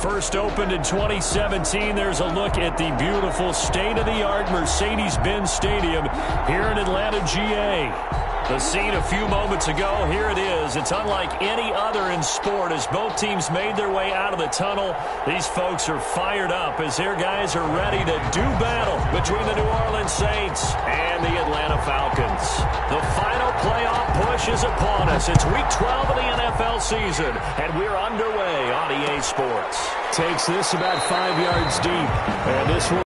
First opened in 2017. There's a look at the beautiful state-of-the-art Mercedes-Benz Stadium here in Atlanta, GA. The scene a few moments ago, here it is. It's unlike any other in sport as both teams made their way out of the tunnel. These folks are fired up as their guys are ready to do battle between the New Orleans Saints and the Atlanta Falcons. The final playoff push is upon us. It's week 12 of the NFL season, and we're underway on EA Sports. Takes this about 5 yards deep, and this will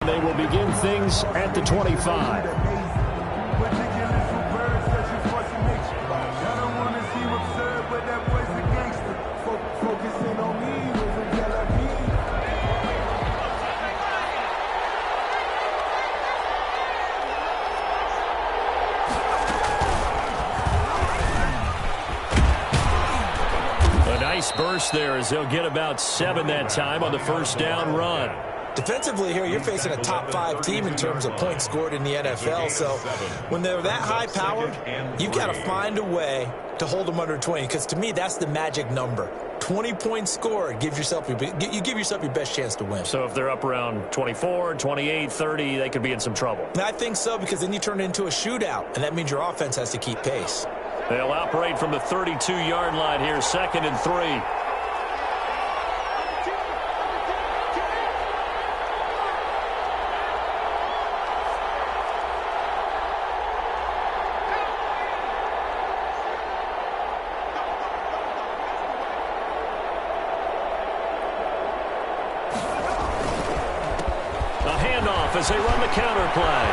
they will begin things at the 25. Nice burst there as they'll get about 7 that time on the first down run. Defensively here, you're facing a top 5 team in terms of points scored in the NFL. So when they're that high-powered, you've got to find a way to hold them under 20. Because to me, that's the magic number. 20 points scored, you give yourself your best chance to win. So if they're up around 24, 28, 30, they could be in some trouble. I think so, because then you turn it into a shootout, and that means your offense has to keep pace. They'll operate from the 32-yard line here, 2nd and 3. A handoff as they run the counter play.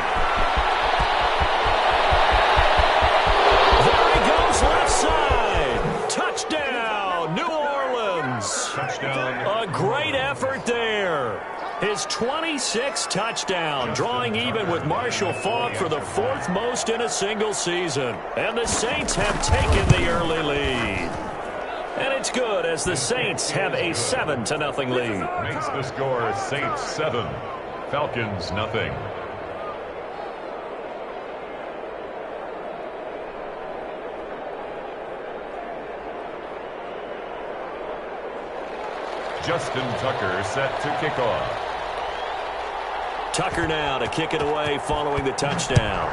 Left side. Touchdown, New Orleans. Touchdown. A great effort there. His 26th touchdown, drawing even with Marshall Faulk for the 4th most in a single season. And the Saints have taken the early lead. And it's good as the Saints have a 7-0 lead. Makes the score Saints 7, Falcons 0. Justin Tucker set to kick off. Tucker now to kick it away following the touchdown.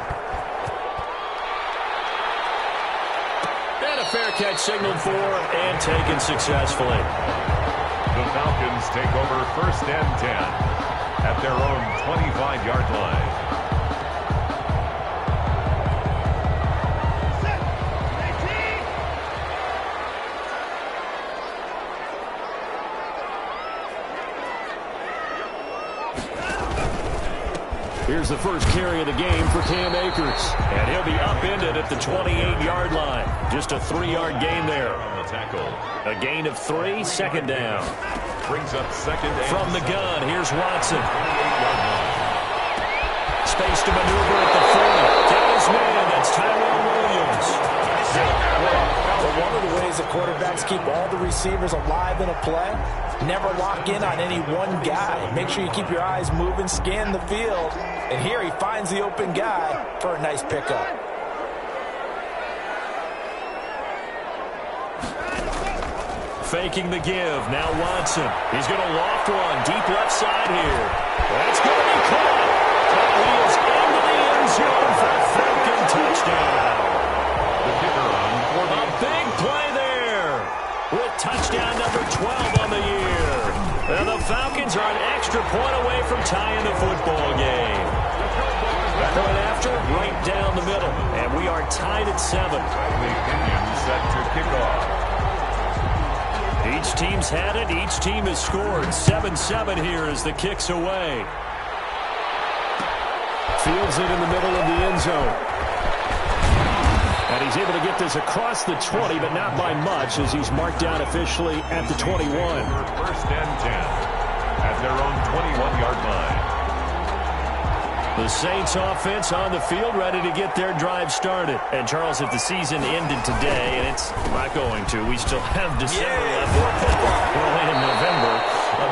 And a fair catch signaled for and taken successfully. The Falcons take over 1st and 10 at their own 25-yard line. Here's the first carry of the game for Cam Akers. And he'll be upended at the 28-yard line. Just a 3-yard gain there. On the tackle. A gain of 3, 2nd down. Brings up 2nd and from the gun, here's Watson. 28-yard line. Space to maneuver at the 40. Take his man, that's Tyrone Williams. Well, one of the ways the quarterbacks keep all the receivers alive in a play, never lock in on any one guy. Make sure you keep your eyes moving, scan the field. And here he finds the open guy for a nice pickup. Faking the give. Now Watson. He's going to loft one. Deep left side here. That's going to be caught. He is into the end zone for a Falcon touchdown. The kicker on for a big play there with touchdown number 12 on the year. And the Falcons are an extra point away from tying the football game. Point after, right down the middle. And we are tied at 7. The Indians set to kick off. Each team's had it. Each team has scored. 7-7 here as the kick's away. Fields it in the middle of the end zone. And he's able to get this across the 20, but not by much as he's marked down officially at the 21. 1st and 10 at their own 21-yard line. The Saints offense on the field ready to get their drive started. And Charles, if the season ended today, and it's not going to, we still have December left. We're in November.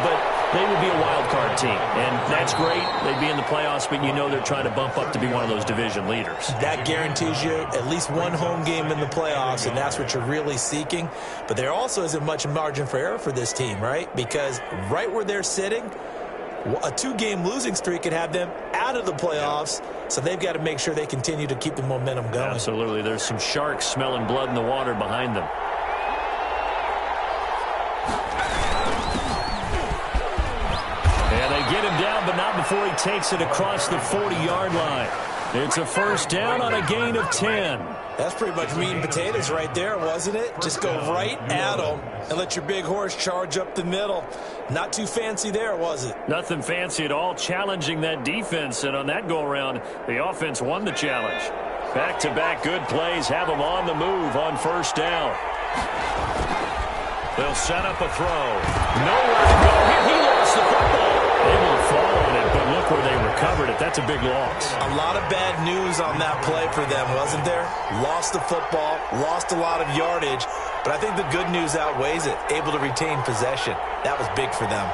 But they would be a wild card team, and that's great. They'd be in the playoffs, but you know they're trying to bump up to be one of those division leaders. That guarantees you at least one home game in the playoffs, and that's what you're really seeking. But there also isn't much margin for error for this team, right? Because right where they're sitting, a 2-game losing streak could have them out of the playoffs, so they've got to make sure they continue to keep the momentum going. Absolutely. There's some sharks smelling blood in the water behind them. And they get him down, but not before he takes it across the 40-yard line. It's a first down on a gain of 10. That's pretty much meat and potatoes right there, wasn't it? Just go right at them and let your big horse charge up the middle. Not too fancy there, was it? Nothing fancy at all, challenging that defense. And on that go-around, the offense won the challenge. Back-to-back good plays have them on the move on first down. They'll set up a throw. Nowhere to go. He lost the football. Able to fall on it, but look where they recovered it. That's a big loss. A lot of bad news on that play for them, wasn't there? Lost the football, lost a lot of yardage, but I think the good news outweighs it. Able to retain possession. That was big for them.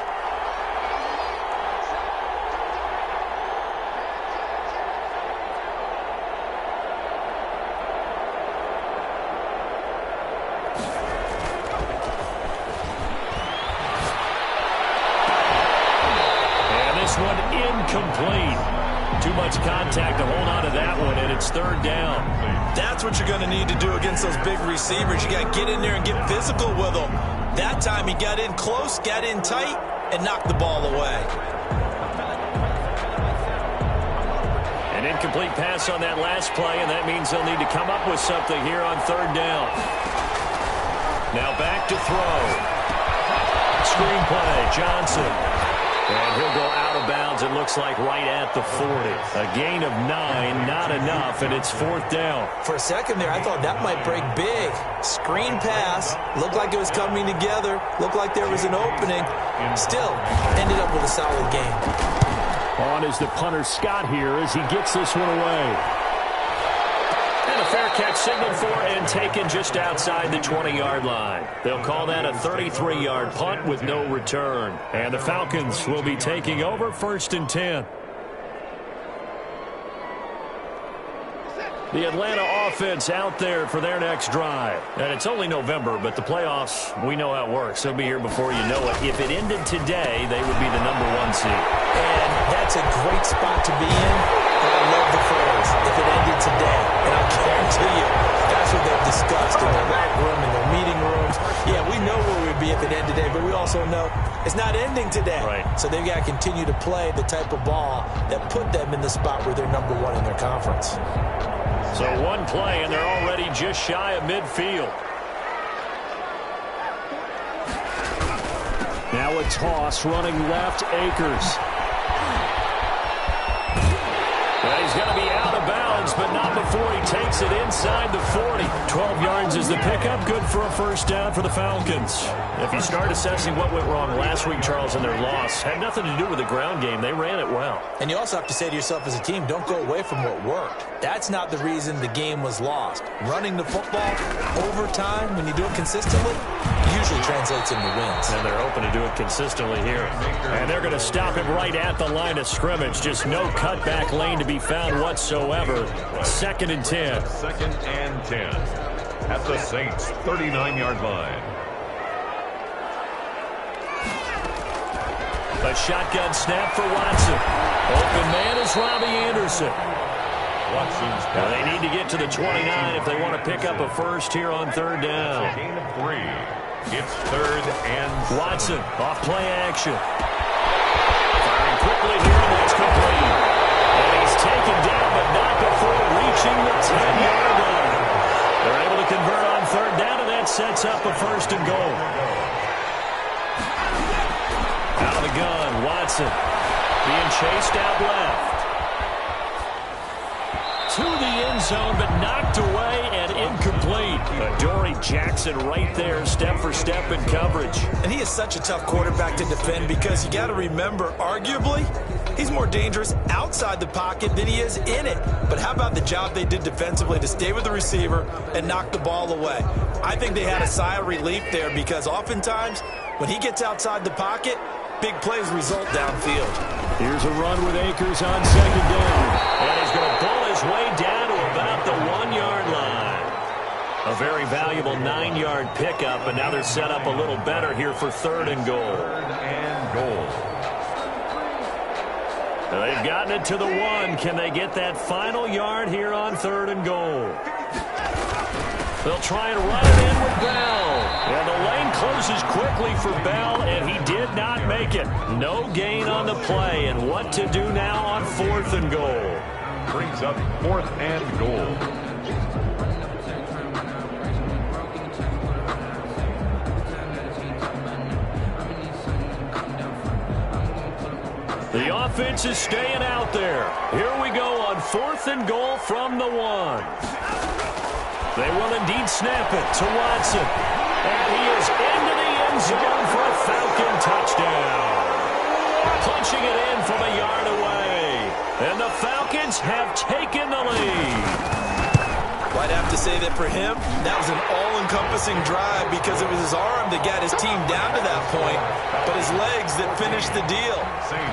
Incomplete. Too much contact to hold on to that one, and it's third down. That's what you're going to need to do against those big receivers. You got to get in there and get physical with them. That time he got in close, got in tight, and knocked the ball away. An incomplete pass on that last play, and that means they'll need to come up with something here on third down. Now back to throw. Screenplay, Johnson. And he'll go out of bounds, it looks like, right at the 40. A gain of 9, not enough, and it's fourth down. For a second there, I thought that might break big. Screen pass, looked like it was coming together, looked like there was an opening. Still, ended up with a solid game. On is the punter Scott here as he gets this one away. And a fair catch signaled for and taken just outside the 20-yard line. They'll call that a 33-yard punt with no return. And the Falcons will be taking over first and 10. The Atlanta offense out there for their next drive. And it's only November, but the playoffs, we know how it works. They'll be here before you know it. If it ended today, they would be the number 1 seed. And that's a great spot to be in. And I love the phrase, if it ended today. And I guarantee you, that's what they've discussed in their locker room, in their meeting rooms. Yeah, we know where we'd be if it ended today, but we also know it's not ending today. Right. So they've got to continue to play the type of ball that put them in the spot where they're number 1 in their conference. So one play, and they're already just shy of midfield. Now a toss running left, Akers. Well, he's going to be out of bounds, but not before he takes it inside the 40. 12 yards is the pickup. Good for a first down for the Falcons. If you start assessing what went wrong last week, Charles, in their loss, had nothing to do with the ground game. They ran it well. And you also have to say to yourself as a team, don't go away from what worked. That's not the reason the game was lost. Running the football over time, when you do it consistently, usually translates into wins. And they're open to do it consistently here. And they're going to stop him right at the line of scrimmage. Just no cutback lane to be found whatsoever. Second and 10. Second and 10 at the Saints' 39-yard line. A shotgun snap for Watson. Open man is Robbie Anderson. Watson's Now they need to get to the 29 if they want to pick up a first here on third down. gain of 3. It's third and Watson off play action. Firing quickly here, and that's complete. And he's taken down, but not before reaching the 10-yard line. They're able to convert on third down, and that sets up a first and goal. Out of the gun, Watson being chased out left. To the end zone, but knocked away and incomplete. Adoree Jackson right there, step for step in coverage. And he is such a tough quarterback to defend because you got to remember, arguably, he's more dangerous outside the pocket than he is in it. But how about the job they did defensively to stay with the receiver and knock the ball away? I think they had a sigh of relief there because oftentimes when he gets outside the pocket, big plays result downfield. Here's a run with Akers on second down. And he's going to pull his way down to about the 1-yard line. A very valuable 9-yard pickup, and now they're set up a little better here for 3rd and goal. They've gotten it to the 1. Can they get that final yard here on 3rd and goal? They'll try and run it in with Bell. And the lane closes quickly for Bell, and he did not make it. No gain on the play, and what to do now on 4th and goal? Brings up 4th and goal. The offense is staying out there. Here we go on 4th and goal from the 1. They will indeed snap it to Watson. And he is into the end zone for a Falcon touchdown. Punching it in from a yard away. And the Falcons have taken the lead. I'd have to say that for him, that was an all-encompassing drive because it was his arm that got his team down to that point, but his legs that finished the deal.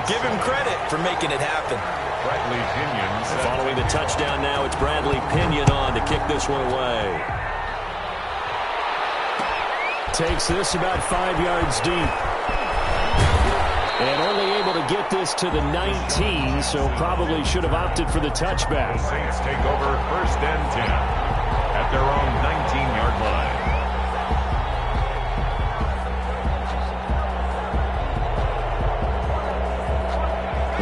Give him credit for making it happen. Bradley Pinion. Following the touchdown now, it's Bradley Pinion on to kick this one away. Takes this about 5 yards deep. And only able to get this to the 19, so probably should have opted for the touchback. The Saints take over 1st and 10 at their own 19-yard line.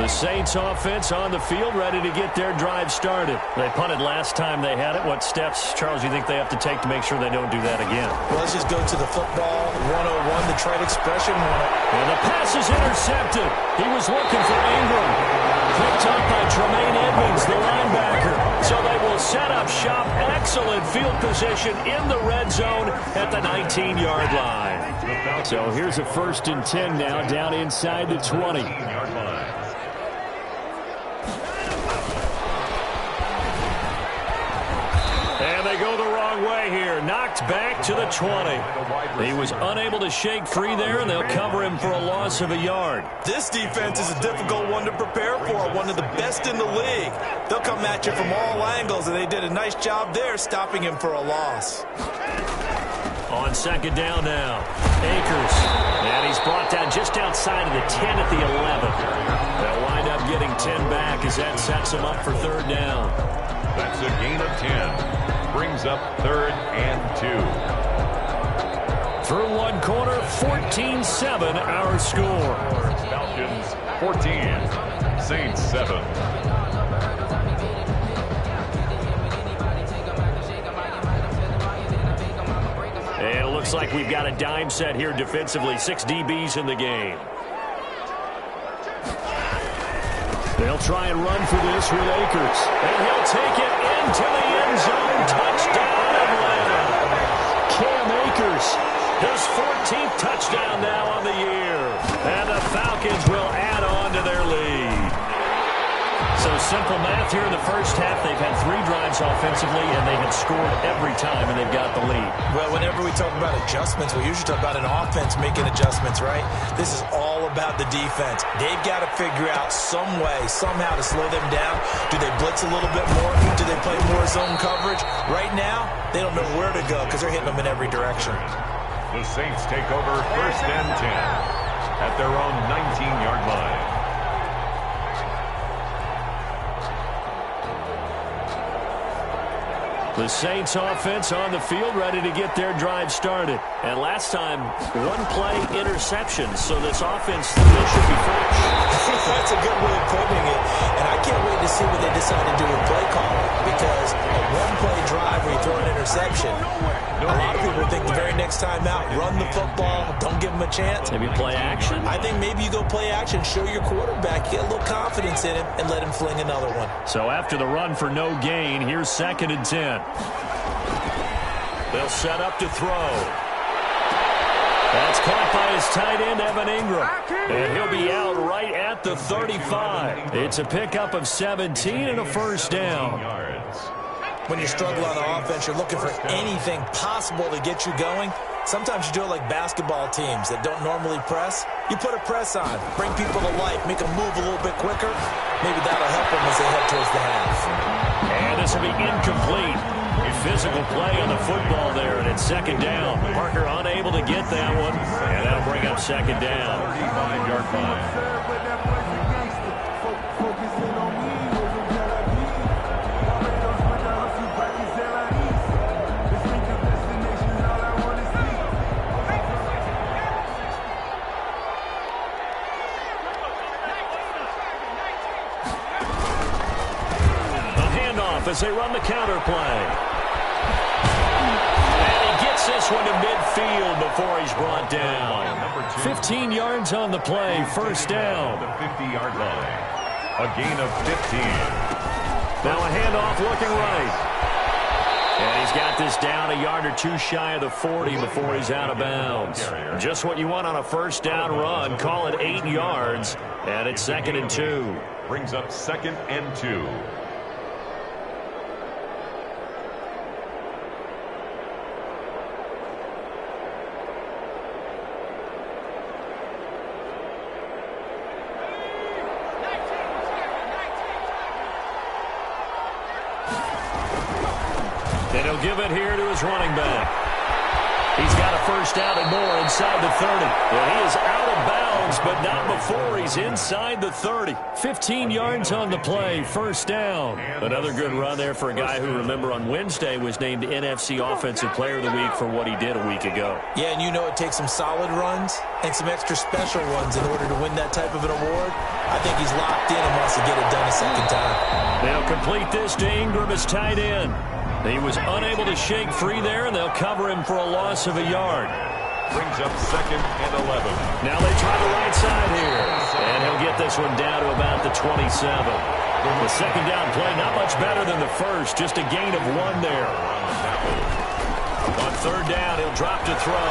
The Saints offense on the field, ready to get their drive started. They punted last time they had it. What steps, Charles, you think they have to take to make sure they don't do that again? Well, let's just go to the football 101, the trite expression. And the pass is intercepted. He was looking for Ingram. Picked up by Tremaine Edmonds, the linebacker. So they will set up shop. Excellent field position in the red zone at the 19-yard line. So here's a 1st and 10 now, down inside the 20. And they go the wrong way here. Knocked back to the 20. He was unable to shake free there, and they'll cover him for a loss of a yard. This defense is a difficult one to prepare for, one of the best in the league. They'll come at you from all angles, and they did a nice job there stopping him for a loss. On 2nd down now, Akers. And he's brought down just outside of the 10 at the 11. They'll wind up getting 10 back as that sets them up for 3rd down. That's a gain of 10. Brings up 3rd and 2. Through one quarter, 14-7 our score. Falcons 14, Saints 7. And it looks like we've got a dime set here defensively. 6 DBs in the game. They'll try and run for this with Akers. And he'll take it into the end zone. Touchdown Atlanta. Cam Akers, his 14th touchdown now on the year. And the Falcons will add on to their lead. So simple math here in the first half. They've had 3 drives offensively, and they have scored every time, and they've got the lead. Well, whenever we talk about adjustments, we usually talk about an offense making adjustments, right? This is all about the defense. They've got to figure out some way, somehow to slow them down. Do they blitz a little bit more? Do they play more zone coverage? Right now, they don't know where to go because they're hitting them in every direction. The Saints take over 1st and 10 at their own 19-yard line. The Saints offense on the field, ready to get their drive started. And last time, 1-play interception. So this offense still should be fresh. That's a good way of putting it. And I can't wait to see what they decide to do with play calling. Because a 1-play drive where you throw an interception, a lot of people think the very next time out, run the football, don't give them a chance. Maybe play action? I think maybe you go play action, show your quarterback, get a little confidence in him, and let him fling another one. So after the run for no gain, here's 2nd and 10. They'll set up to throw. That's caught by his tight end, Evan Ingram. And he'll be out right at the 35. It's a pickup of 17 and a 1st down. When you struggle on offense, you're looking for anything possible to get you going. Sometimes you do it like basketball teams that don't normally press. You put a press on, bring people to life, make them move a little bit quicker. Maybe that'll help them as they head towards the half. And this will be incomplete. A physical play on the football there, and it's second down. Parker unable to get that one, and that'll bring up second down. 35-yard line. As they run the counter play. And he gets this one to midfield before he's brought down. 15 yards on the play, first down. The 50-yard line. A gain of 15. Now a handoff looking right. And he's got this down a yard or two shy of the 40 before he's out of bounds. Just what you want on a first down run. Call it 8 yards. And it's 2nd and 2. Brings up 2nd and 2. And he'll give it here to his running back. He's got a first down and more inside the 30. Well, he is out of bounds, but not before he's inside the 30. 15 yards on the play, first down. Another good run there for a guy who, remember, on Wednesday was named NFC Offensive Player of the Week for what he did a week ago. Yeah, and you know it takes some solid runs and some extra special ones in order to win that type of an award. I think he's locked in and wants to get it done a second time. They'll complete this to Ingram as tight end. He was unable to shake free there, and they'll cover him for a loss of a yard. Brings up 2nd and 11. Now they try the right side here. And he'll get this one down to about the 27. The second down play, not much better than the first, just a gain of 1 there. On third down, he'll drop to throw.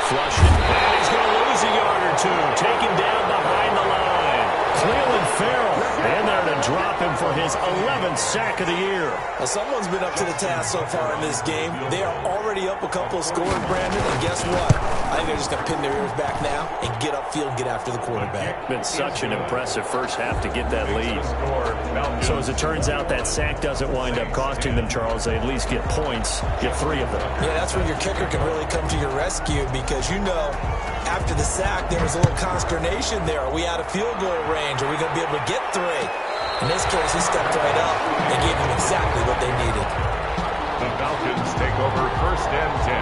Flush it. And he's going to lose a yard or two. Taken down behind the line. Cleveland Farrell in there to drop him for his 11th sack of the year. Well, someone's been up to the task so far in this game. They are already up a couple of scores, Brandon, and guess what? I think they're just going to pin their ears back now and get upfield and get after the quarterback. Been such an impressive first half to get that lead. So as it turns out, that sack doesn't wind up costing them, Charles. They at least get points, get 3 of them. Yeah, that's where your kicker can really come to your rescue because, you know, after the sack, there was a little consternation there. Are we out of field goal range? Are we going to be able to get 3? In this case, he stepped right up and gave them exactly what they needed. The Falcons take over 1st and 10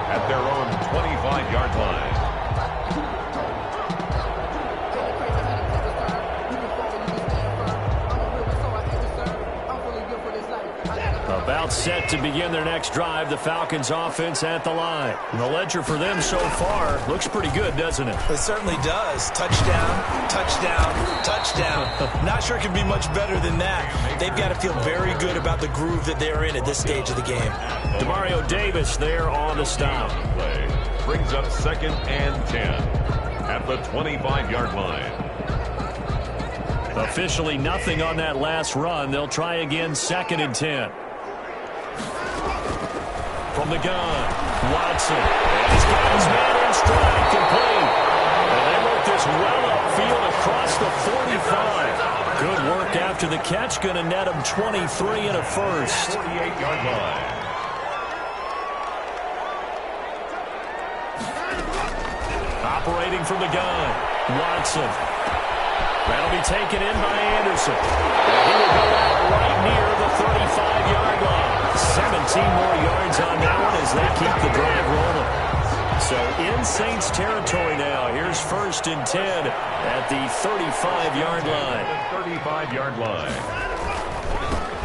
at their own 25-yard line. About set to begin their next drive, the Falcons offense at the line. The ledger for them so far looks pretty good, doesn't it? It certainly does. Touchdown, touchdown, touchdown. Not sure it can be much better than that. They've got to feel very good about the groove that they're in at this stage of the game. Demario Davis there on the stop. Play brings up 2nd and 10 at the 25-yard line. Officially nothing on that last run. They'll try again 2nd and 10. From the gun, Watson. And he's got his man in stride, complete. And they work this well upfield across the 45. Good work after the catch. Going to net him 23 and a first. 48-yard line. Operating from the gun, Watson. That'll be taken in by Anderson. And he will go out right near the 35-yard line. 17 more yards on that one as they keep the drive rolling. So in Saints territory now. Here's 1st and 10 at the 35-yard line. The 35-yard line.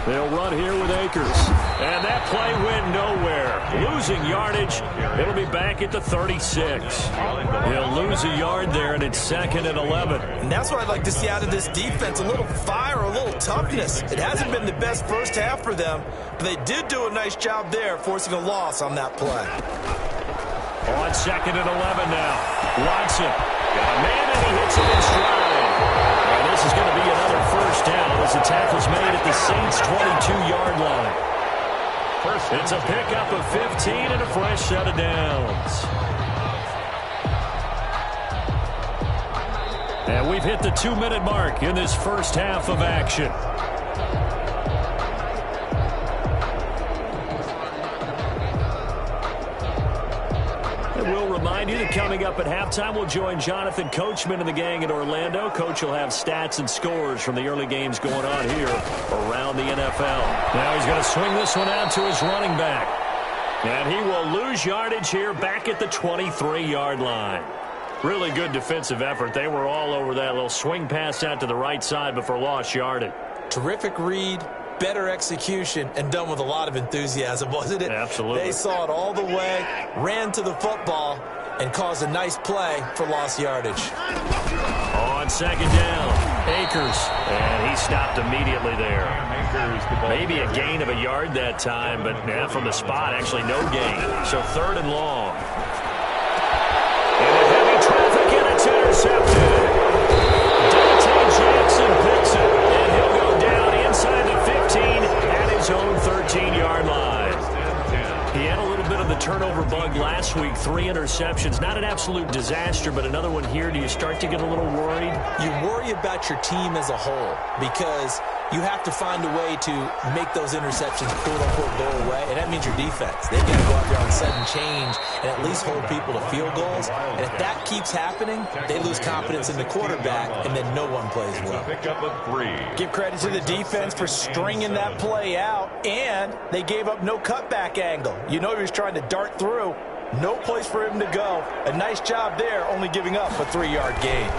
They'll run here with Akers. And that play went nowhere. Losing yardage. It'll be back at the 36. He'll lose a yard there, and it's 2nd and 11. And that's what I'd like to see out of this defense. A little fire, a little toughness. It hasn't been the best first half for them, but they did do a nice job there, forcing a loss on that play. On 2nd and 11 now. Watson. Got a man, and he hits it in stride. And this is going to be another first down as the tackle's made at the Saints' 22-yard line. It's a pickup of 15 and a fresh set of downs. And we've hit the 2-minute mark in this first half of action. We'll remind you that coming up at halftime, we'll join Jonathan Coachman and the gang in Orlando. Coach will have stats and scores from the early games going on here around the NFL. Now he's going to swing this one out to his running back. And he will lose yardage here back at the 23-yard line. Really good defensive effort. They were all over that little swing pass out to the right side before lost yardage. Terrific read. Better execution, and done with a lot of enthusiasm, wasn't it? Absolutely. They saw it all the way, ran to the football, and caused a nice play for lost yardage. On second down, Akers, and he stopped immediately there. Maybe a gain of a yard that time, but from the spot, actually no gain. So third and long. Into heavy traffic, and it's intercepted. Dante Jackson picks it, and he'll go down inside the 15 at his own 13-yard line. He had a little bit of the turnover bug last week, 3 interceptions. Not an absolute disaster, but another one here. Do you start to get a little worried? You worry about your team as a whole because you have to find a way to make those interceptions, quote-unquote, go away, and that means your defense. They've got to go out there on sudden change and at least hold people to field goals. And if that keeps happening, they lose confidence in the quarterback, and then no one plays well. Pickup of 3. Give credit to the defense for stringing that play out, and they gave up no cutback angle. You know he was trying to dart through. No place for him to go. A nice job there, only giving up a 3-yard gain.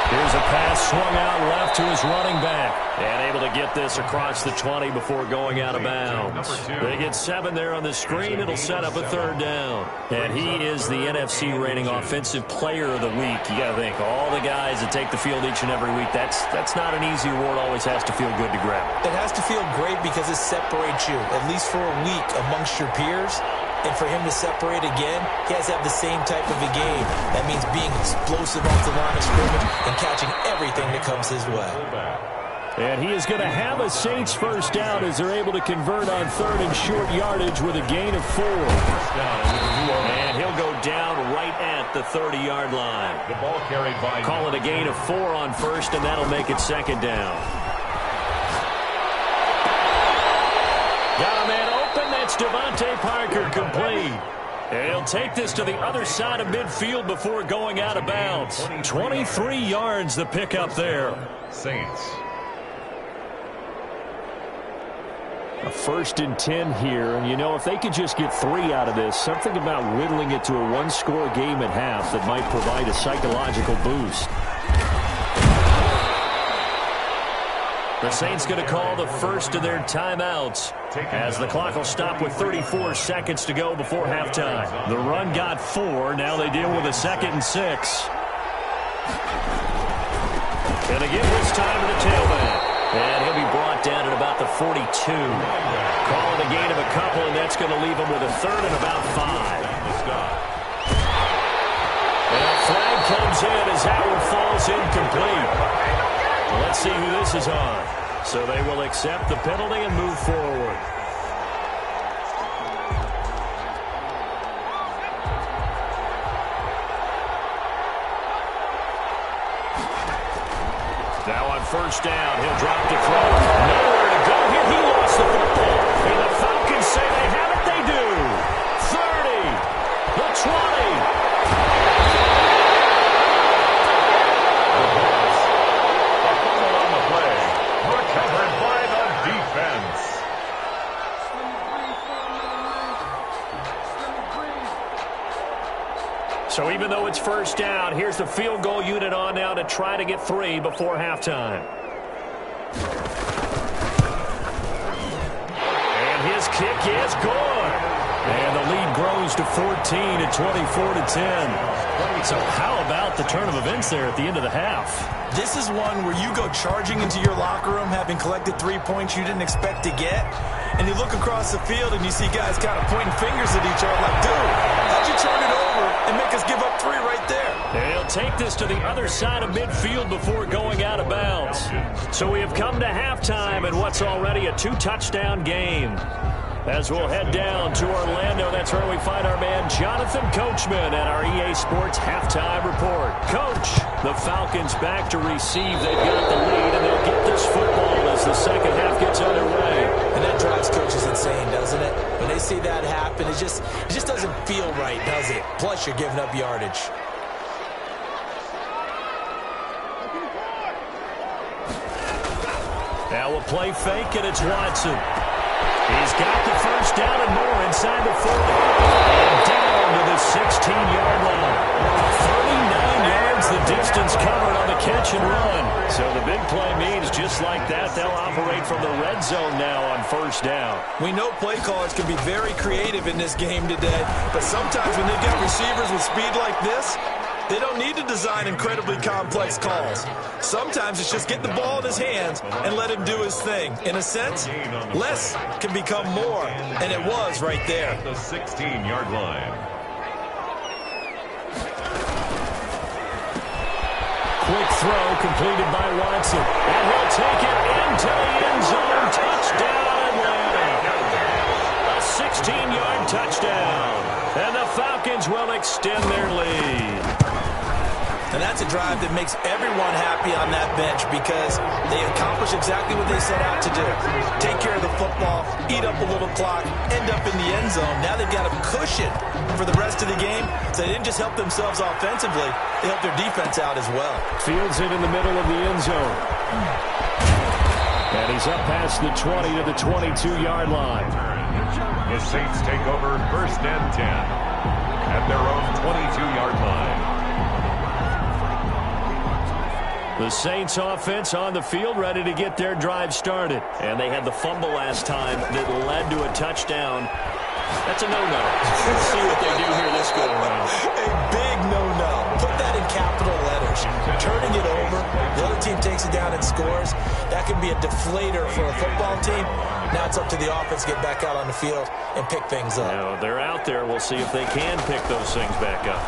Here's a pass swung out left to his running back. And able to get this across the 20 before going out of bounds. They get 7 there on the screen. It'll set up a third down. And he is the NFC rating offensive player of the week. You got to think, all the guys that take the field each and every week, that's not an easy award. Always has to feel good to grab. It has to feel great because it separates you, at least for a week, amongst your peers. And for him to separate again, he has to have the same type of a game. That means being explosive off the line of scrimmage and catching everything that comes his way. And he is going to have a Saints first down as they're able to convert on third and short yardage with a gain of 4. And he'll go down right at the 30-yard line. The ball carried by. Call it a gain of 4 on first, and that'll make it second down. Got a man open. That's Devontae Parker complete. And he'll take this to the other side of midfield before going out of bounds. 23 yards the pickup there. Saints. A 1st and 10 here, and you know, if they could just get 3 out of this, something about whittling it to a 1-score game at half that might provide a psychological boost. The Saints going to call the first of their timeouts as the clock will stop with 34 seconds to go before halftime. The run got 4. Now they deal with a 2nd and 6. And they give this time to the tailback. And he'll be brought down at about the 42. Call it a gain of a couple, and that's going to leave him with a 3rd and about 5. And a flag comes in as that one falls incomplete. Let's see who this is on. So they will accept the penalty and move forward. Now on first down, he'll drop to throw. Nowhere to go here. He lost the football. And the Falcons say they have it. They do. 30. The 20. Recovered by the defense. So even though it's first down, here's the field goal unit on now to try to get 3 before halftime. And his kick is good. And the lead grows to 14 at 24-10. So how about the turn of events there at the end of the half? This is one where you go charging into your locker room having collected 3 points you didn't expect to get, and you look across the field and you see guys kind of pointing fingers at each other like, dude, how'd you turn it over and make us give up 3 right there? And he'll take this to the other side of midfield before going out of bounds. So we have come to halftime in what's already a two-touchdown game. As we'll head down to Orlando, that's where we find our man Jonathan Coachman at our EA Sports Halftime Report. Coach, the Falcons back to receive. They've got the lead, and they'll get this football as the second half gets underway. And that drives coaches insane, doesn't it? When they see that happen, it just doesn't feel right, does it? Plus, you're giving up yardage. Now we'll play fake, and it's Watson. He's got the first down and more inside the 40. And down to the 16-yard line. 39 yards the distance covered on the catch and run. So the big play means just like that, they'll operate from the red zone now on first down. We know play callers can be very creative in this game today, but sometimes when they've got receivers with speed like this, they don't need to design incredibly complex calls. Sometimes it's just get the ball in his hands and let him do his thing. In a sense, less can become more, and it was right there. At the 16-yard line. Quick throw completed by Watson. And he'll take it into the end zone. Touchdown, Atlanta. A 16-yard touchdown. And the Falcons will extend their lead. And that's a drive that makes everyone happy on that bench because they accomplish exactly what they set out to do. Take care of the football, eat up a little clock, end up in the end zone. Now they've got a cushion for the rest of the game. So they didn't just help themselves offensively, they helped their defense out as well. Fields it in the middle of the end zone. And he's up past the 20 to the 22-yard line. The Saints take over first and 10 at their own 22-yard line. The Saints offense on the field, ready to get their drive started. And they had the fumble last time that led to a touchdown. That's a no-no. Let's see what they do here this go around. A big no-no. Put that in capital letters. Turning it over, the other team takes it down and scores. That can be a deflator for a football team. Now it's up to the offense to get back out on the field and pick things up. Now, they're out there. We'll see if they can pick those things back up.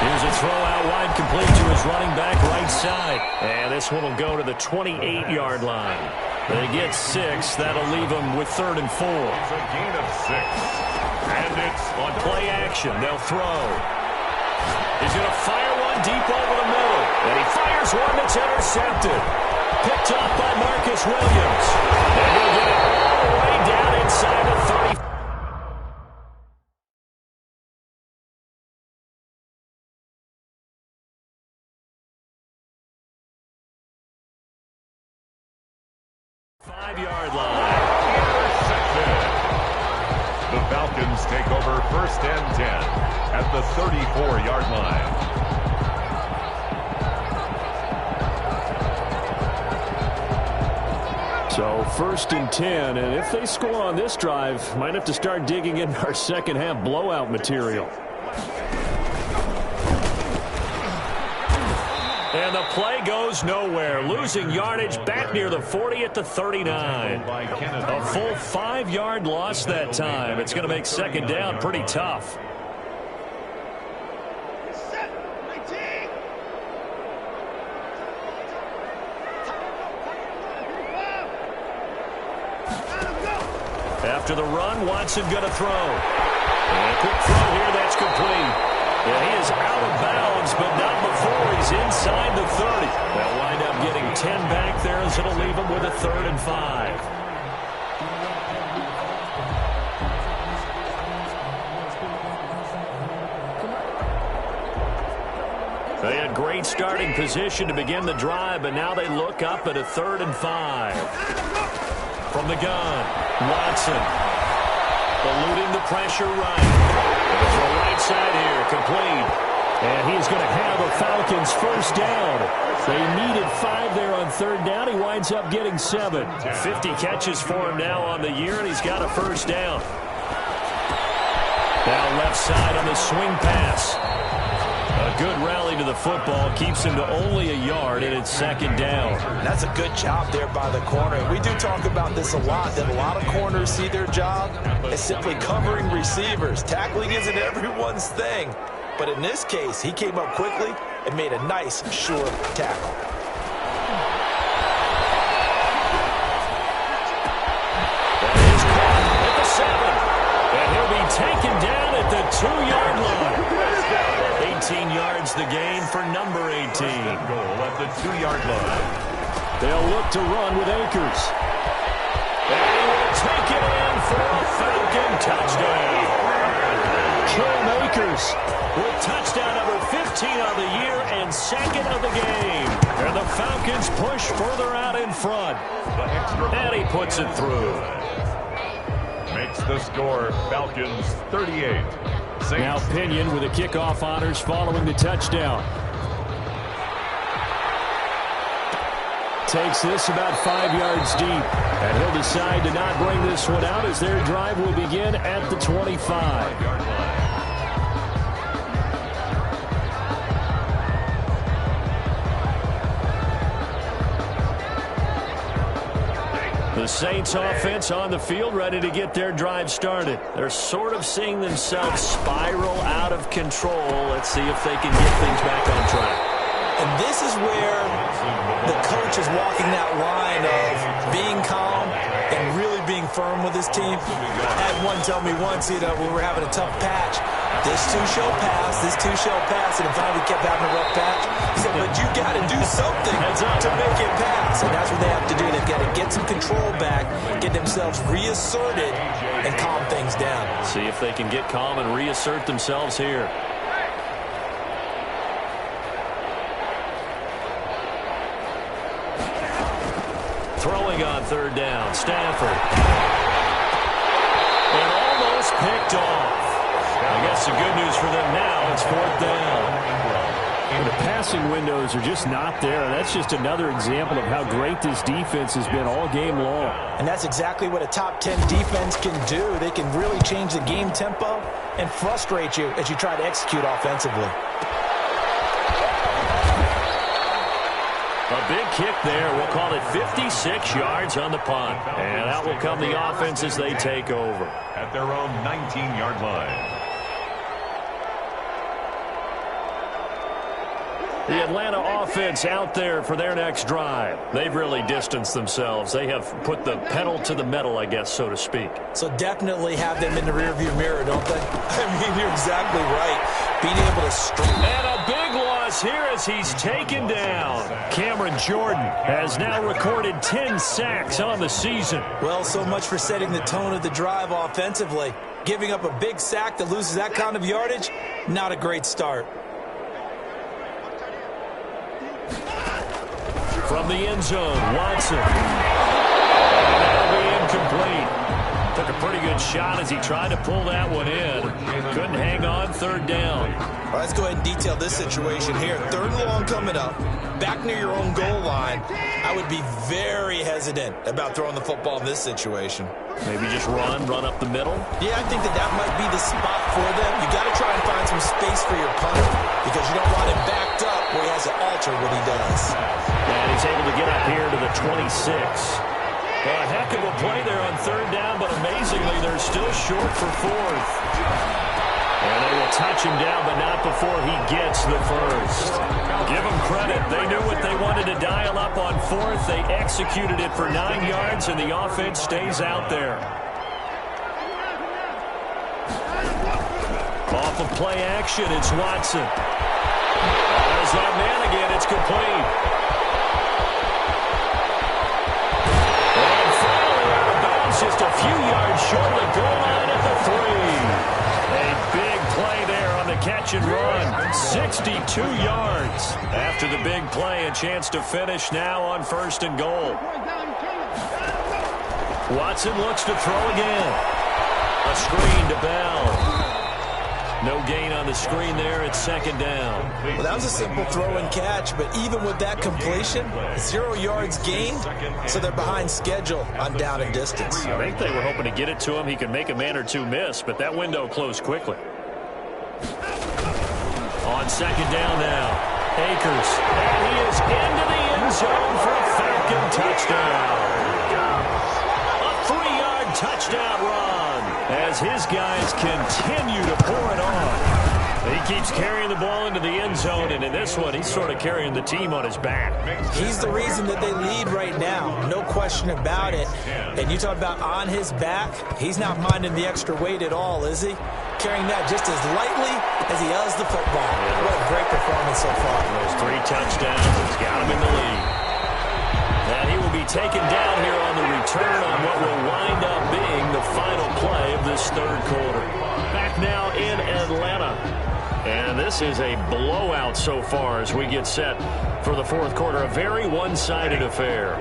Here's a throw out wide, complete to his running back right side. And this one will go to the 28-yard line. They get 6. That'll leave them with 3rd and 4. It's a gain of 6. And it's on play action. They'll throw. He's going to fire one deep over the middle. And he fires one that's intercepted. Picked up by Marcus Williams. And he'll get it all the way down inside the 30. Five-yard line. The Falcons take over first and 10 at the 34-yard line. So first and 10, and if they score on this drive, might have to start digging in our second half blowout material. And the play goes nowhere. Losing yardage back near the 40 at the 39. A full 5-yard loss that time. It's going to make second down pretty tough. After the run, Watson going to throw. And a quick throw here, that's complete. And he is out of bounds, but not before he's inside the 30. They'll wind up getting 10 back there as it'll leave him with a 3rd and 5. They had great starting position to begin the drive, but now they look up at a 3rd and 5. From the gun, Watson eluding the pressure right. For right side here, complete. And he's going to have a Falcons first down. They needed 5 there on 3rd down. He winds up getting 7. 50 catches for him now on the year, and he's got a first down. Now left side on the swing pass. A good rally to the football keeps him to only a yard, and it's second down. That's a good job there by the corner. We do talk about this a lot, that a lot of corners see their job as simply covering receivers. Tackling isn't everyone's thing. But in this case, he came up quickly and made a nice, sure tackle. That is caught at the 7. And he'll be taken down at the 2-yard line. 18 yards the gain for number 18. Goal at the 2-yard line. They'll look to run with Akers. And he will take it in for a Falcon touchdown. Cam Akers with touchdown number 15 of the year and second of the game. And the Falcons push further out in front. And he puts it through. Makes the score Falcons 38. Now Pinion with the kickoff honors following the touchdown. Takes this about 5 yards deep. And he'll decide to not bring this one out as their drive will begin at the 25. The Saints offense on the field ready to get their drive started. They're sort of seeing themselves spiral out of control. Let's see if they can get things back on track. And this is where the coach is walking that line of being calm and really being firm with his team. I had one tell me once, we were having a tough patch. This too shall pass, this too shall pass, and finally kept having a rough patch. He said, but you got to do something to make it pass. And that's what they have to do. They've got to get some control back, get themselves reasserted, and calm things down. See if they can get calm and reassert themselves here. Throwing on third down, Stafford. And almost picked off. I guess the good news for them now, it's fourth down. And the passing windows are just not there. That's just another example of how great this defense has been all game long. And that's exactly what a top 10 defense can do. They can really change the game tempo and frustrate you as you try to execute offensively. A big kick there. We'll call it 56 yards on the punt. And out will come the offense as they take over. At their own 19-yard line. The Atlanta offense out there for their next drive. They've really distanced themselves. They have put the pedal to the metal, I guess, so to speak. So definitely have them in the rearview mirror, don't they? I mean, you're exactly right. Being able to string. And a big loss here as he's taken down. Cameron Jordan has now recorded 10 sacks on the season. Well, so much for setting the tone of the drive offensively. Giving up a big sack that loses that kind of yardage, not a great start. From the end zone, Watson. And that'll be incomplete. Took a pretty good shot as he tried to pull that one in. Couldn't hang on, third down. All right, let's go ahead and detail this situation here. Third and long coming up, back near your own goal line. I would be very hesitant about throwing the football in this situation. Maybe just run up the middle? Yeah, I think that might be the spot for them. You got to try and find some space for your punter because you don't want him backed up where he has to alter what he does. And he's able to get up here to the 26. Well, a heck of a play there on third down, but amazingly, they're still short for fourth. And they will touch him down, but not before he gets the first. Give them credit. They knew what they wanted to dial up on fourth. They executed it for 9 yards, and the offense stays out there. Off of play action, it's Watson. There's that man again. It's complete. And finally out of bounds, just a few yards short of the goal line at the 3. A big play there on the catch and run. 62 yards. After the big play, a chance to finish now on first and goal. Watson looks to throw again. A screen to Bell. No gain on the screen there. It's second down. Well, that was a simple throw and catch, but even with that completion, 0 yards gained, so they're behind schedule on down and distance. I think they were hoping to get it to him. He could make a man or two miss, but that window closed quickly. On second down now, Akers. And he is into the end zone for a Falcon touchdown. A 3-yard touchdown run as his guys continue to pour it on. He keeps carrying the ball into the end zone, and in this one, he's sort of carrying the team on his back. He's the reason that they lead right now. No question about it. And you talk about on his back, he's not minding the extra weight at all, is he? Carrying that just as lightly as he does the football. What a great performance so far. Those 3 touchdowns, he's got him in the lead. And he will be taken down here on the return on what will wind up being the final play of this third quarter. Back now in Atlanta. And this is a blowout so far as we get set for the fourth quarter. A very one-sided affair.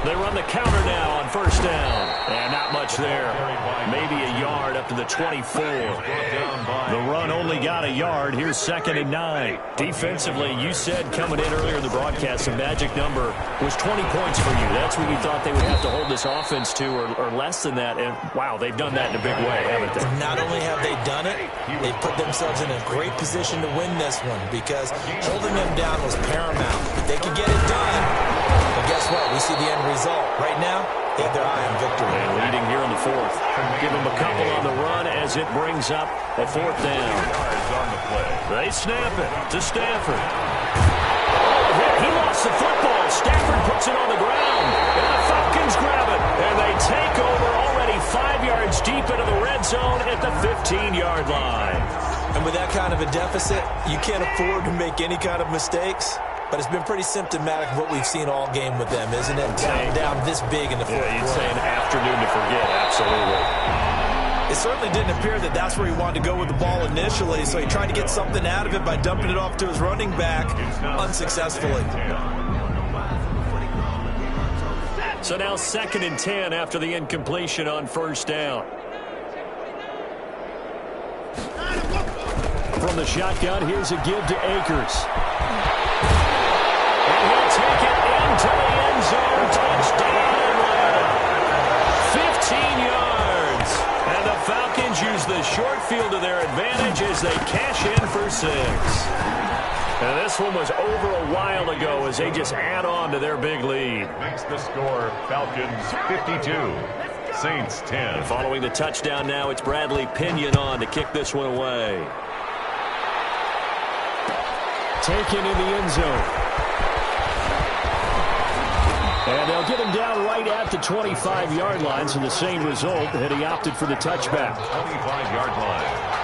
They run the counter now on first down. And not much there. Maybe a yard up to the 24. The run only got a yard. Here's 2nd and 9. Defensively, you said coming in earlier in the broadcast, the magic number was 20 points for you. That's what you thought they would have to hold this offense to, or less than that. And, wow, they've done that in a big way, haven't they? Not only have they done it, they've put themselves in a great position to win this one because holding them down was paramount. If they could get it done, but guess what? We see the end result. Right now, they have their eye on victory. And leading here in the fourth. Give them a couple on the run as it brings up a 4th down. They snap it to Stafford. He lost the football. Stafford puts it on the ground. And the Falcons grab it. And they take over already 5 yards deep into the red zone at the 15-yard line. And with that kind of a deficit, you can't afford to make any kind of mistakes. But it's been pretty symptomatic of what we've seen all game with them, isn't it? Down this big in the fourth quarter. You'd say an afternoon to forget, absolutely. It certainly didn't appear that that's where he wanted to go with the ball initially, so he tried to get something out of it by dumping it off to his running back unsuccessfully. So now 2nd and 10 after the incompletion on first down. From the shotgun, here's a give to Akers. And he'll take it into the end zone. Touchdown, Atlanta. 15 yards. And the Falcons use the short field to their advantage as they cash in for 6. And this one was over a while ago as they just add on to their big lead. Makes the score Falcons 52, Saints 10. And following the touchdown now, it's Bradley Pinion on to kick this one away. Taken in the end zone. And they'll get him down right at the 25-yard line, so the same result that he opted for the touchback. 25-yard line.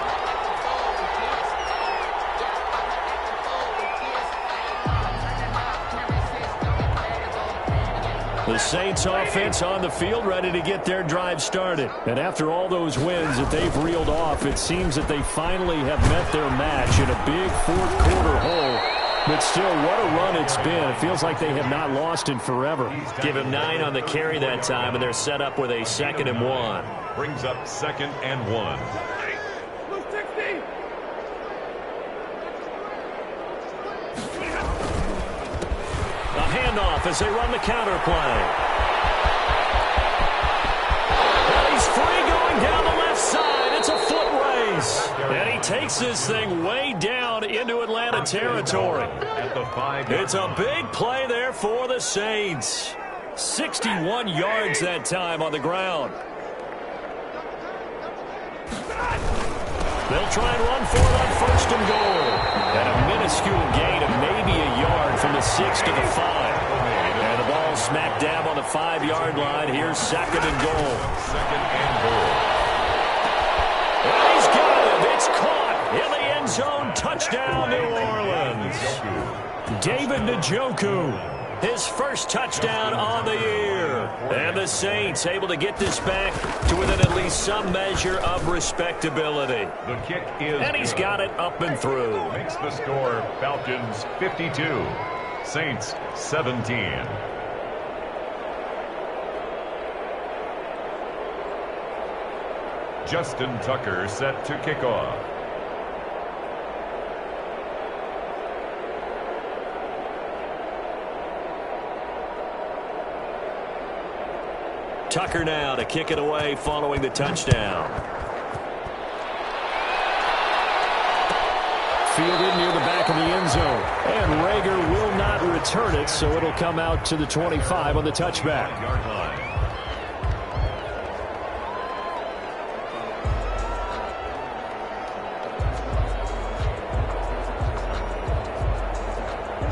The Saints offense on the field ready to get their drive started. And after all those wins that they've reeled off, it seems that they finally have met their match in a big fourth quarter hole. But still, what a run it's been. It feels like they have not lost in forever. Give him 9 on the carry that time, and they're set up with a 2nd and 1. Brings up 2nd and 1. A handoff as they run the counter play. And he's free going down the left side. It's a foot race. And he takes this thing way down into Atlanta territory. It's a big play there for the Saints. 61 yards that time on the ground. They'll try and run for it on 1st and goal. And a minuscule gain of maybe a yard from the 6 to the 5. And the ball smack dab on the 5-yard line. Here's 2nd and goal. 2nd and goal. And he's got it. It's caught in the end zone. Touchdown, New Orleans. David Njoku. His first touchdown on the year. And the Saints able to get this back to within at least some measure of respectability. The kick is And he's got it up and through. Makes the score Falcons 52, Saints 17. Justin Tucker set to kick off. Tucker now to kick it away following the touchdown. fielded near the back of the end zone. And Rager will not return it, so it'll come out to the 25 on the touchback.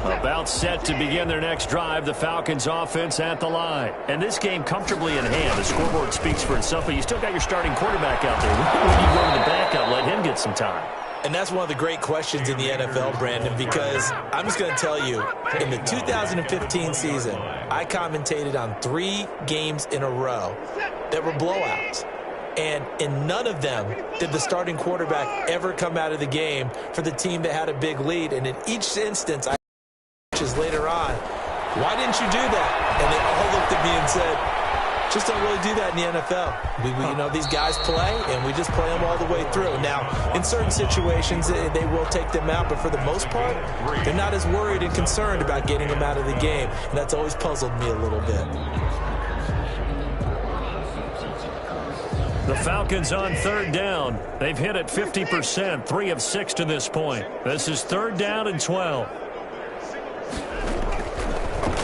About set to begin their next drive, the Falcons offense at the line. And this game comfortably in hand. The scoreboard speaks for itself, but you still got your starting quarterback out there. When you go to the backup, let him get some time. And that's one of the great questions in the NFL, Brandon, because I'm just going to tell you, in the 2015 season, I commentated on 3 games in a row that were blowouts. And in none of them did the starting quarterback ever come out of the game for the team that had a big lead. And in each instance, later on, why didn't you do that? And they all looked at me and said, just don't really do that in the NFL. These guys play, and we just play them all the way through. Now, in certain situations, they will take them out, but for the most part, they're not as worried and concerned about getting them out of the game, and that's always puzzled me a little bit. The Falcons on third down. They've hit it 50%, 3 of 6 to this point. This is 3rd down and 12.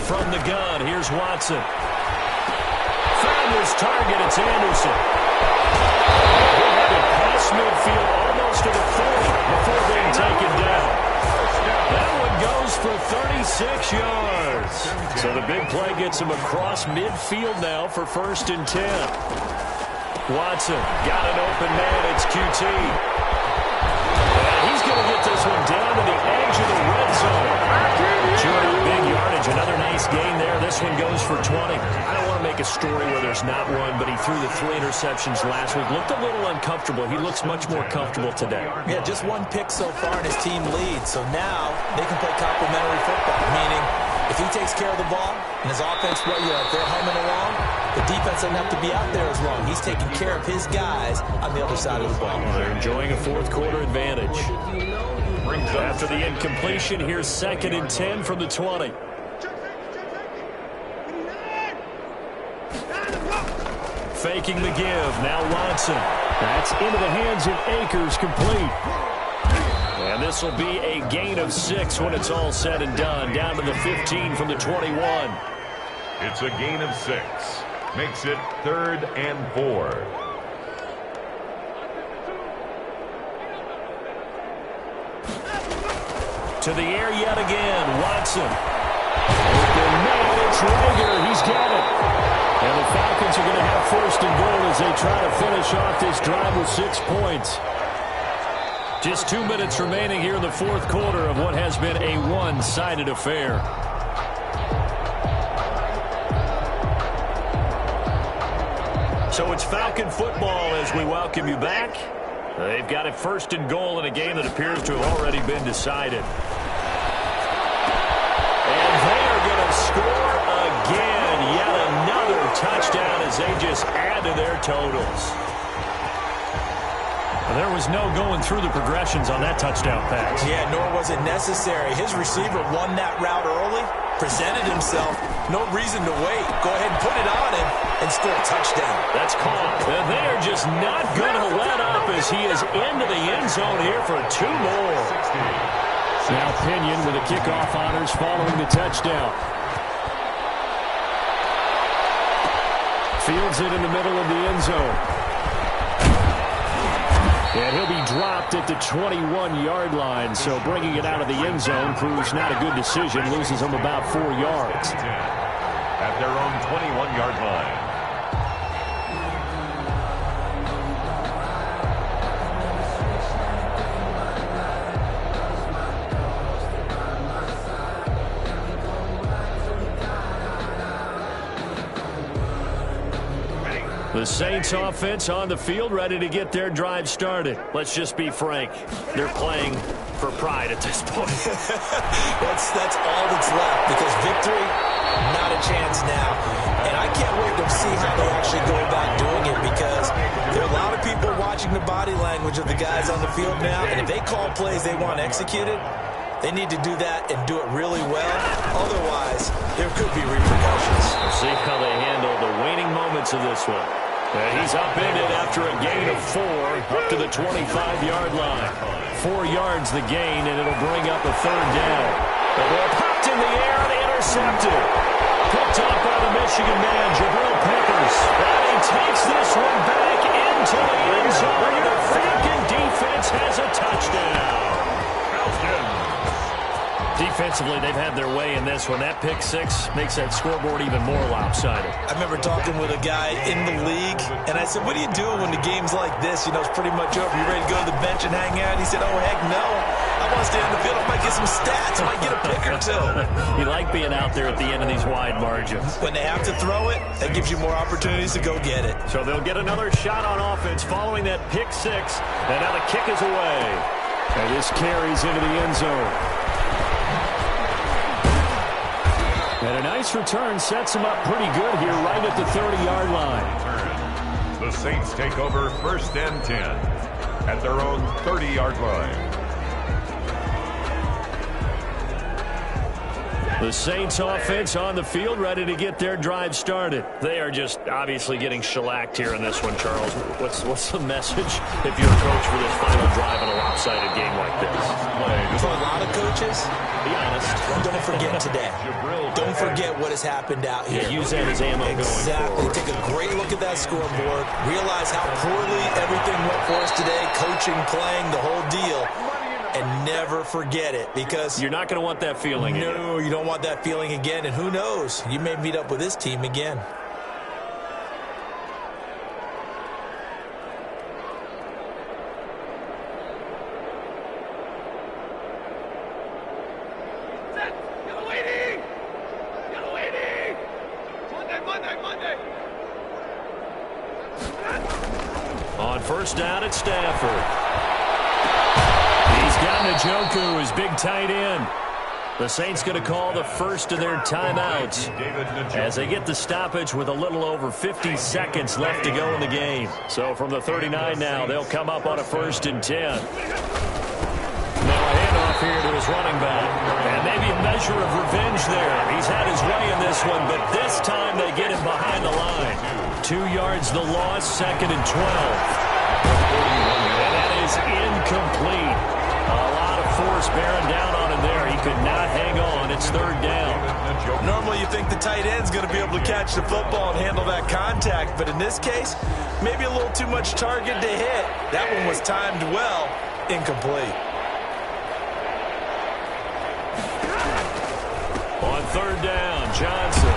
From the gun, here's Watson. Found his target, it's Anderson. He had it past midfield almost to the 40 before being taken down. That one goes for 36 yards. So the big play gets him across midfield now for 1st and 10. Watson got an open man, it's QT. And he's going to get this one down to the edge of the red zone. Big yardage, another nice gain there. This one goes for 20. I don't want to make a story where there's not one, but he threw the 3 interceptions last week. Looked a little uncomfortable. He looks much more comfortable today. Yeah, just 1 pick so far and his team leads. So now they can play complementary football, meaning if he takes care of the ball and his offense, if they're humming along, the defense doesn't have to be out there as long. He's taking care of his guys on the other side of the ball. They're enjoying a 4th quarter advantage. After the incompletion, here's 2nd and 10 from the 20. Faking the give. Now Watson. That's into the hands of Akers, complete. And this will be a gain of 6 when it's all said and done. Down to the 15 from the 21. It's a gain of 6. Makes it 3rd and 4. To the air yet again. Watson. Open man, it's Rager. He's got it. And the Falcons are going to have 1st and goal as they try to finish off this drive with 6 points. Just 2 minutes remaining here in the 4th quarter of what has been a one-sided affair. So it's Falcon football as we welcome you back. They've got it 1st and goal in a game that appears to have already been decided. And they are going to score again. Yet another touchdown as they just add to their totals. Well, there was no going through the progressions on that touchdown pass. Yeah, nor was it necessary. His receiver won that route early, presented himself. No reason to wait. Go ahead and put it on him and score a touchdown. That's caught. And they're just not going to let up as he is into the end zone here for 2 more. Now Pinion with the kickoff honors following the touchdown. Fields it in the middle of the end zone. And he'll be dropped at the 21-yard line, so bringing it out of the end zone proves not a good decision, loses him about 4 yards. At their own 21-yard line. The Saints offense on the field, ready to get their drive started. Let's just be frank. They're playing for pride at this point. that's all that's left, because victory, not a chance now. And I can't wait to see how they actually go about doing it, because there are a lot of people watching the body language of the guys on the field now, and if they call plays they want executed, they need to do that and do it really well. Otherwise, there could be repercussions. We'll see how they handle the waning moments of this one. He's up in it after a gain of 4, up to the 25-yard line. 4 yards the gain, and it'll bring up a third down. The ball popped in the air and intercepted. Picked up by the Michigan man, Jabril Peppers. And he takes this one back into the end zone. The Falcon defense has a touchdown. Defensively, they've had their way in this one. That pick six makes that scoreboard even more lopsided. I remember talking with a guy in the league, and I said, what do you do when the game's like this? You know, it's pretty much over. You ready to go to the bench and hang out? He said, oh, heck no. I want to stay on the field. I might get some stats. I might get a pick or two. You like being out there at the end of these wide margins. When they have to throw it, that gives you more opportunities to go get it. So they'll get another shot on offense following that pick six. And now the kick is away. And this carries into the end zone. And a nice return sets him up pretty good here right at the 30-yard line. The Saints take over 1st and 10 at their own 30-yard line. The Saints offense on the field, ready to get their drive started. They are just obviously getting shellacked here in this one, Charles. What's the message if you're a coach for this final drive in a lopsided game like this? For a lot of coaches, be honest. Don't forget today. Don't forget what has happened out here. Yeah, use that as ammo going forward. Take a great look at that scoreboard. Realize how poorly everything went for us today. Coaching, playing, the whole deal. And never forget it, because you're not going to want that feeling again. No, you don't want that feeling again. And who knows? You may meet up with this team again. On first down at Stafford. He's got Njoku, his big tight end. The Saints going to call the first of their timeouts as they get the stoppage with a little over 50 seconds left to go in the game. So from the 39 now, they'll come up on a 1st and 10. Now a handoff here to his running back. And maybe a measure of revenge there. He's had his way in this one, but this time they get him behind the line. 2 yards the loss, 2nd and 12. And that is incomplete. A lot of force bearing down on him there. He could not hang on. It's 3rd down. Normally you think the tight end's going to be able to catch the football and handle that contact, but in this case, maybe a little too much target to hit. That one was timed well. Incomplete. On 3rd down, Johnson.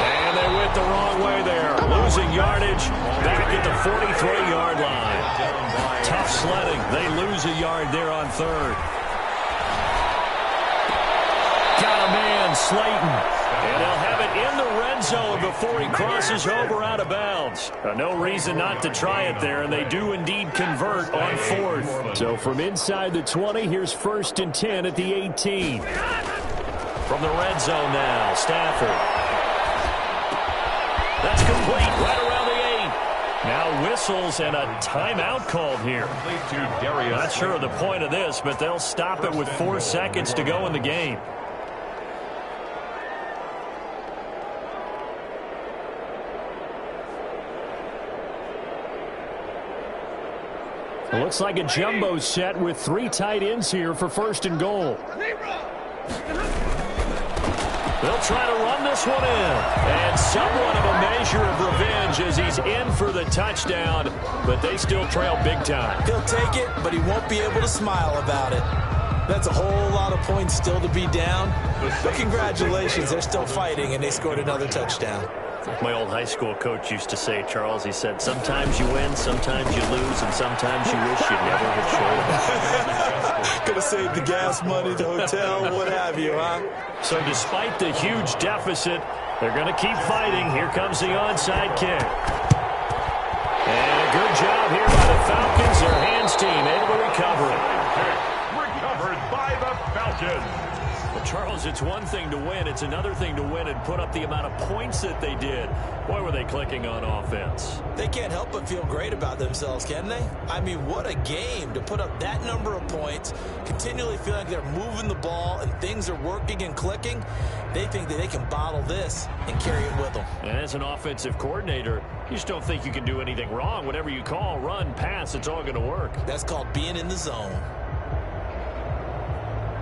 And they went the wrong way there. Losing yardage back at the 43-yard line. Tough sledding. They lose a yard there on 3rd. Got a man, Slayton. And they'll have it in the red zone before he crosses over out of bounds. No reason not to try it there, and they do indeed convert on 4th. So from inside the 20, here's 1st and 10 at the 18. From the red zone now, Stafford. That's complete right around the 8. Now whistles and a timeout called here. Not sure of the point of this, but they'll stop it with 4 seconds to go in the game. It looks like a jumbo set with 3 tight ends here for 1st and goal. They'll try to run this one in. And somewhat of a measure of revenge as he's in for the touchdown, but they still trail big time. He'll take it, but he won't be able to smile about it. That's a whole lot of points still to be down. But congratulations, they're still fighting, and they scored another touchdown. My old high school coach used to say, Charles, he said, sometimes you win, sometimes you lose, and sometimes you wish you never had showed up. Gonna save the gas money, the hotel, what have you, huh? So despite the huge deficit, they're going to keep fighting. Here comes the onside kick. And a good job here by the Falcons. Their hands team able to recover it. Recovered by the Falcons. Well, Charles, it's one thing to win. It's another thing to win and put up the amount of points that they did. Boy, were they clicking on offense. They can't help but feel great about themselves, can they? I mean, what a game to put up that number of points, continually feel like they're moving the ball and things are working and clicking. They think that they can bottle this and carry it with them. And as an offensive coordinator, you just don't think you can do anything wrong. Whatever you call, run, pass, it's all going to work. That's called being in the zone.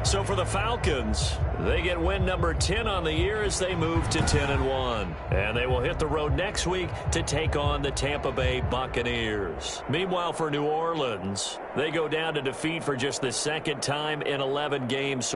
So for the Falcons, they get win number 10 on the year as they move to 10-1. And they will hit the road next week to take on the Tampa Bay Buccaneers. Meanwhile, for New Orleans, they go down to defeat for just the second time in 11 games.